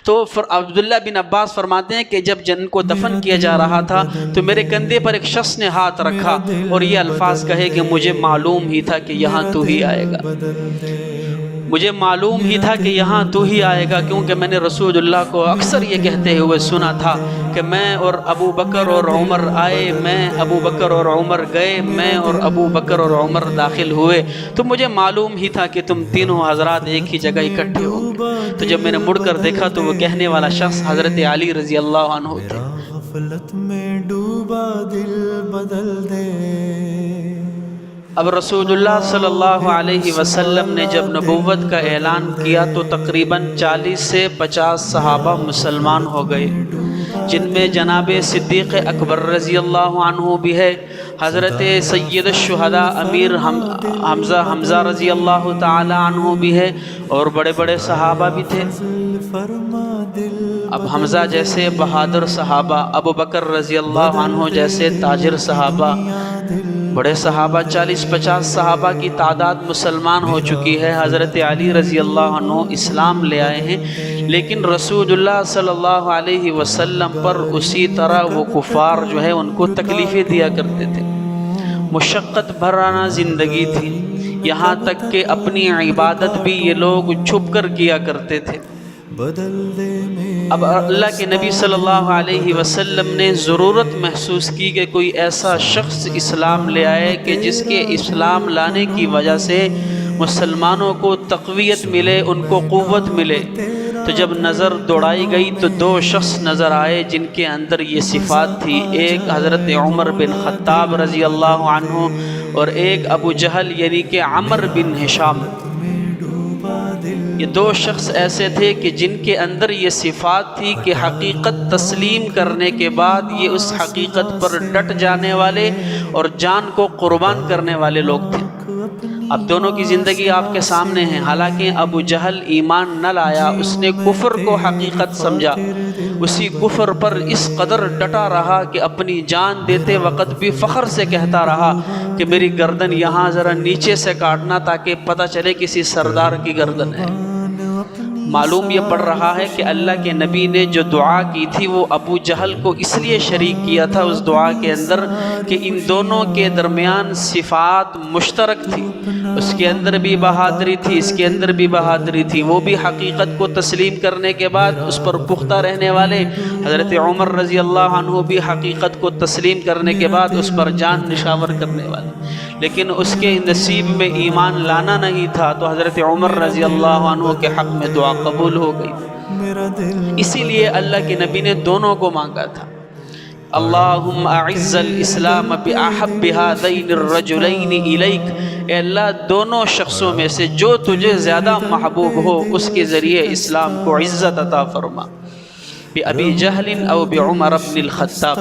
تو عبداللہ بن عباس فرماتے ہیں کہ جب جن کو دفن کیا جا رہا تھا تو میرے کندھے پر ایک شخص نے ہاتھ رکھا اور یہ الفاظ کہے کہ مجھے معلوم ہی تھا کہ یہاں تو ہی آئے گا، مجھے معلوم ہی تھا کہ یہاں تو ہی آئے گا، کیونکہ میں نے رسول اللہ کو اکثر یہ کہتے ہوئے سنا تھا کہ میں اور ابو بکر اور عمر آئے، میں ابو بکر اور عمر گئے، میں اور ابو بکر اور عمر داخل ہوئے، تو مجھے معلوم ہی تھا کہ تم تینوں حضرات ایک ہی جگہ اکٹھے ہوں گے۔ تو جب میں نے مڑ کر دیکھا تو وہ کہنے والا شخص حضرت علی رضی اللہ عنہ تھے۔ غفلت میں ڈوبا دل بدل دے۔ اب رسول اللہ صلی اللہ علیہ وسلم نے جب نبوت کا اعلان کیا تو تقریباً 40 سے 50 صحابہ مسلمان ہو گئے، جن میں جناب صدیق اکبر رضی اللہ عنہ بھی ہے، حضرت سید الشہداء امیر حمزہ رضی اللہ تعالی عنہ بھی ہے، اور بڑے بڑے صحابہ بھی تھے۔ اب حمزہ جیسے بہادر صحابہ، ابو بکر رضی اللہ عنہ جیسے تاجر صحابہ، بڑے صحابہ، 40-50 صحابہ کی تعداد مسلمان ہو چکی ہے۔ حضرت علی رضی اللہ عنہ اسلام لے آئے ہیں، لیکن رسول اللہ صلی اللہ علیہ وسلم پر اسی طرح وہ کفار جو ہے ان کو تکلیفیں دیا کرتے تھے، مشقت بھرانا زندگی تھی، یہاں تک کہ اپنی عبادت بھی یہ لوگ چھپ کر کیا کرتے تھے۔ اب اللہ کے نبی صلی اللہ علیہ وسلم نے ضرورت محسوس کی کہ کوئی ایسا شخص اسلام لے آئے کہ جس کے اسلام لانے کی وجہ سے مسلمانوں کو تقویت ملے، ان کو قوت ملے۔ تو جب نظر دوڑائی گئی تو 2 شخص نظر آئے جن کے اندر یہ صفات تھی، ایک حضرت عمر بن خطاب رضی اللہ عنہ اور ایک ابو جہل یعنی کہ عمر بن ہشام۔ یہ 2 شخص ایسے تھے کہ جن کے اندر یہ صفات تھی کہ حقیقت تسلیم کرنے کے بعد یہ اس حقیقت پر ڈٹ جانے والے اور جان کو قربان کرنے والے لوگ تھے۔ اب دونوں کی زندگی آپ کے سامنے ہے۔ حالانکہ ابو جہل ایمان نہ لایا، اس نے کفر کو حقیقت سمجھا، اسی کفر پر اس قدر ڈٹا رہا کہ اپنی جان دیتے وقت بھی فخر سے کہتا رہا کہ میری گردن یہاں ذرا نیچے سے کاٹنا تاکہ پتہ چلے کسی سردار کی گردن ہے۔ معلوم یہ پڑ رہا ہے کہ اللہ کے نبی نے جو دعا کی تھی وہ ابو جہل کو اس لیے شریک کیا تھا اس دعا کے اندر کہ ان دونوں کے درمیان صفات مشترک تھی، اس کے اندر بھی بہادری تھی، اس کے اندر بھی بہادری تھی، وہ بھی حقیقت کو تسلیم کرنے کے بعد اس پر پختہ رہنے والے، حضرت عمر رضی اللہ عنہ بھی حقیقت کو تسلیم کرنے کے بعد اس پر جان نشاور کرنے والے، لیکن اس کے نصیب میں ایمان لانا نہیں تھا، تو حضرت عمر رضی اللہ عنہ کے حق میں دعا قبول ہو گئی۔ اسی لیے اللہ کے نبی نے دونوں کو مانگا تھا، اللہم اعز الاسلام باحب هذین الرجلین الیک، اے اللہ دونوں شخصوں میں سے جو تجھے زیادہ محبوب ہو اس کے ذریعے اسلام کو عزت عطا فرما، بأبی جہل او بعمر بن الخطاب۔